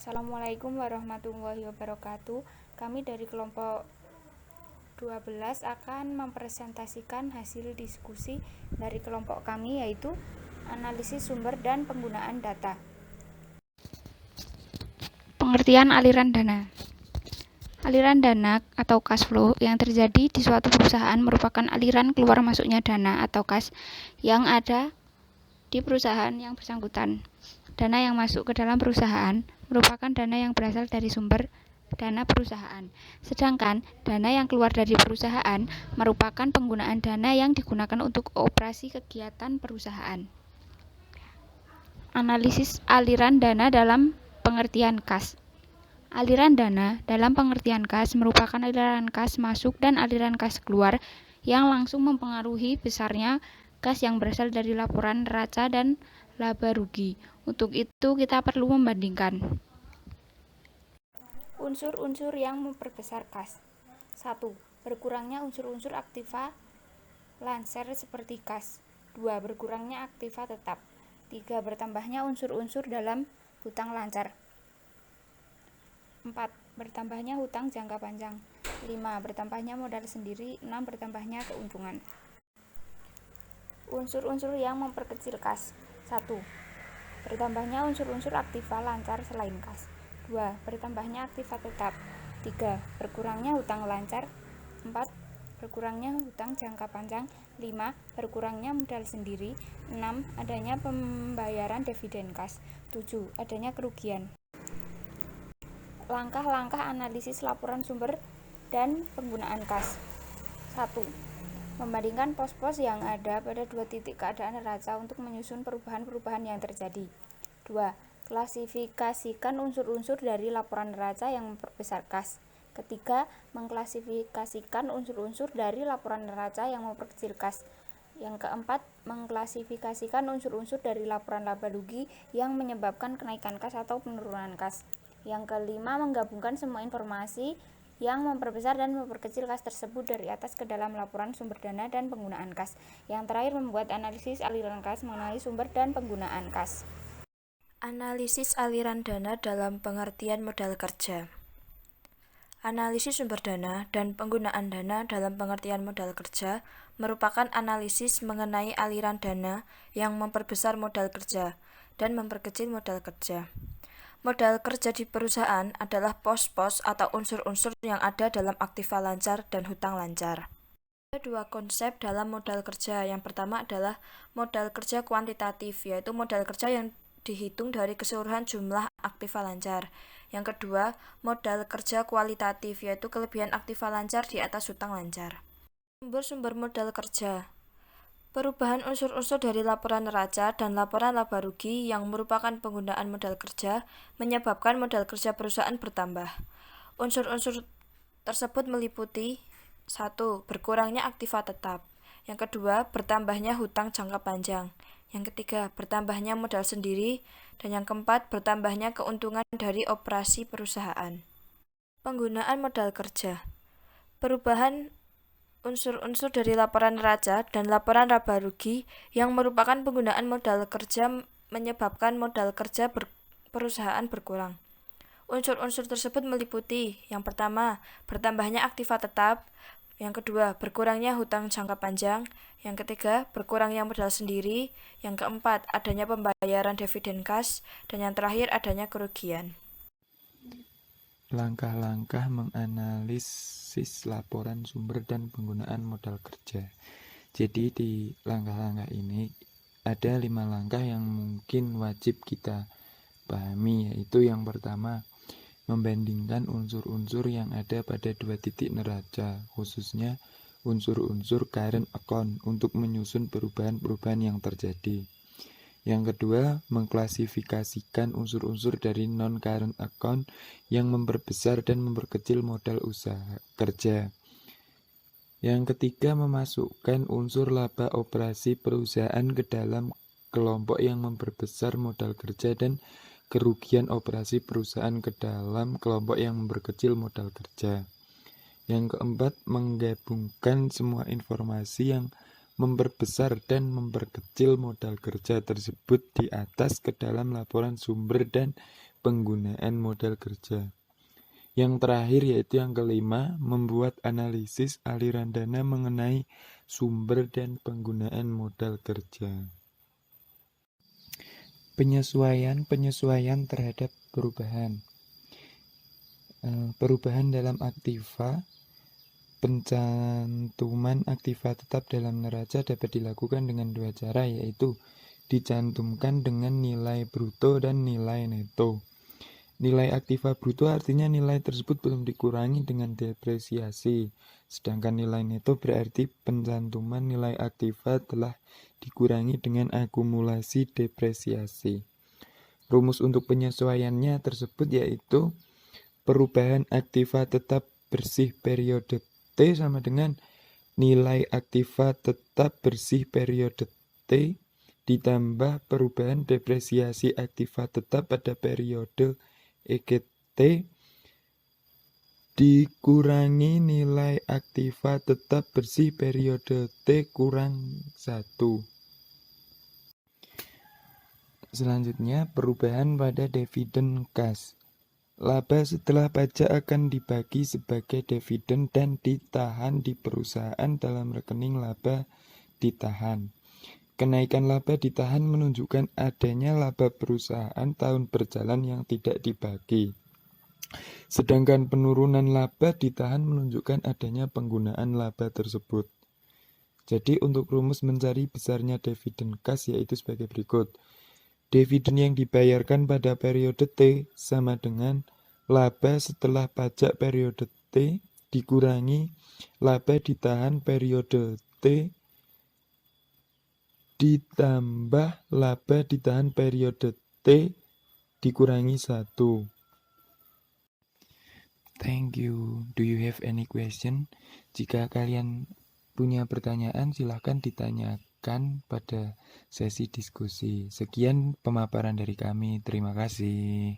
Assalamualaikum warahmatullahi wabarakatuh. Kami dari kelompok 12 akan mempresentasikan hasil diskusi dari kelompok kami, yaitu analisis sumber dan penggunaan data. Pengertian aliran dana. Aliran dana atau cash flow yang terjadi di suatu perusahaan merupakan aliran keluar masuknya dana atau cash yang ada di perusahaan yang bersangkutan. Dana yang masuk ke dalam perusahaan merupakan dana yang berasal dari sumber dana perusahaan. Sedangkan dana yang keluar dari perusahaan merupakan penggunaan dana yang digunakan untuk operasi kegiatan perusahaan. Analisis aliran dana dalam pengertian kas. Aliran dana dalam pengertian kas merupakan aliran kas masuk dan aliran kas keluar yang langsung mempengaruhi besarnya kas yang berasal dari laporan neraca dan laba rugi. Untuk itu kita perlu membandingkan unsur-unsur yang memperbesar kas. 1. Berkurangnya unsur-unsur aktiva lancar seperti kas. 2. Berkurangnya aktiva tetap. 3. Bertambahnya unsur-unsur dalam hutang lancar. 4. Bertambahnya hutang jangka panjang. 5. Bertambahnya modal sendiri. 6. Bertambahnya keuntungan. Unsur-unsur yang memperkecil kas. 1. Bertambahnya unsur-unsur aktiva lancar selain kas. 2. Bertambahnya aktiva tetap. 3. Berkurangnya hutang lancar. 4. Berkurangnya hutang jangka panjang. 5. Berkurangnya modal sendiri. 6. Adanya pembayaran dividen kas. 7. Adanya kerugian. Langkah-langkah analisis laporan sumber dan penggunaan kas. 1. Membandingkan pos-pos yang ada pada dua titik keadaan neraca untuk menyusun perubahan-perubahan yang terjadi. 2. Klasifikasikan unsur-unsur dari laporan neraca yang memperbesar kas. Ketiga, mengklasifikasikan unsur-unsur dari laporan neraca yang memperkecil kas. Yang keempat, mengklasifikasikan unsur-unsur dari laporan laba rugi yang menyebabkan kenaikan kas atau penurunan kas. Yang kelima, menggabungkan semua informasi yang memperbesar dan memperkecil kas tersebut dari atas ke dalam laporan sumber dana dan penggunaan kas. Yang terakhir, membuat analisis aliran kas mengenai sumber dan penggunaan kas. Analisis aliran dana dalam pengertian modal kerja. Analisis sumber dana dan penggunaan dana dalam pengertian modal kerja merupakan analisis mengenai aliran dana yang memperbesar modal kerja dan memperkecil modal kerja. Modal kerja di perusahaan adalah pos-pos atau unsur-unsur yang ada dalam aktiva lancar dan hutang lancar. Ada dua konsep dalam modal kerja. Yang pertama adalah modal kerja kuantitatif, yaitu modal kerja yang dihitung dari keseluruhan jumlah aktiva lancar. Yang kedua, modal kerja kualitatif, yaitu kelebihan aktiva lancar di atas hutang lancar. Sumber-sumber modal kerja. Perubahan unsur-unsur dari laporan neraca dan laporan laba rugi yang merupakan penggunaan modal kerja menyebabkan modal kerja perusahaan bertambah. Unsur-unsur tersebut meliputi 1. Berkurangnya aktiva tetap. Yang kedua, bertambahnya hutang jangka panjang. Yang ketiga, bertambahnya modal sendiri. Dan yang keempat, bertambahnya keuntungan dari operasi perusahaan. Penggunaan modal kerja. Perubahan unsur-unsur dari laporan neraca dan laporan laba rugi yang merupakan penggunaan modal kerja menyebabkan modal kerja perusahaan berkurang. Unsur-unsur tersebut meliputi yang pertama, bertambahnya aktiva tetap. Yang kedua, berkurangnya hutang jangka panjang. Yang ketiga, berkurangnya modal sendiri. Yang keempat, adanya pembayaran dividen kas. Dan yang terakhir, adanya kerugian. Langkah-langkah menganalisis laporan sumber dan penggunaan modal kerja. Jadi di langkah-langkah ini ada 5 langkah yang mungkin wajib kita pahami, yaitu yang pertama, membandingkan unsur-unsur yang ada pada dua titik neraca, khususnya unsur-unsur current account untuk menyusun perubahan-perubahan yang terjadi. Yang kedua, mengklasifikasikan unsur-unsur dari non-current account yang memperbesar dan memperkecil modal usaha kerja. Yang ketiga, memasukkan unsur laba operasi perusahaan ke dalam kelompok yang memperbesar modal kerja dan kerugian operasi perusahaan ke dalam kelompok yang memperkecil modal kerja. Yang keempat, menggabungkan semua informasi yang memperbesar dan memperkecil modal kerja tersebut di atas ke dalam laporan sumber dan penggunaan modal kerja. Yang terakhir yaitu yang kelima, membuat analisis aliran dana mengenai sumber dan penggunaan modal kerja. Penyesuaian terhadap perubahan. Perubahan dalam aktiva. Pencantuman aktiva tetap dalam neraca dapat dilakukan dengan dua cara, yaitu dicantumkan dengan nilai bruto dan nilai neto. Nilai aktiva bruto artinya nilai tersebut belum dikurangi dengan depresiasi, sedangkan nilai neto berarti pencantuman nilai aktiva telah dikurangi dengan akumulasi depresiasi. Rumus untuk penyesuaiannya tersebut yaitu perubahan aktiva tetap bersih periode T sama dengan nilai aktiva tetap bersih periode T ditambah perubahan depresiasi aktiva tetap pada periode EGT dikurangi nilai aktiva tetap bersih periode T kurang 1. Selanjutnya, perubahan pada dividen kas. Laba setelah pajak akan dibagi sebagai dividen dan ditahan di perusahaan dalam rekening laba ditahan. Kenaikan laba ditahan menunjukkan adanya laba perusahaan tahun berjalan yang tidak dibagi. Sedangkan penurunan laba ditahan menunjukkan adanya penggunaan laba tersebut. Jadi untuk rumus mencari besarnya dividen kas yaitu sebagai berikut. Dividen yang dibayarkan pada periode T sama dengan laba setelah pajak periode T dikurangi laba ditahan periode T ditambah laba ditahan periode T dikurangi 1. Thank you. Do you have any question? Jika kalian punya pertanyaan, silahkan ditanyakan pada sesi diskusi. Sekian pemaparan dari kami. Terima kasih.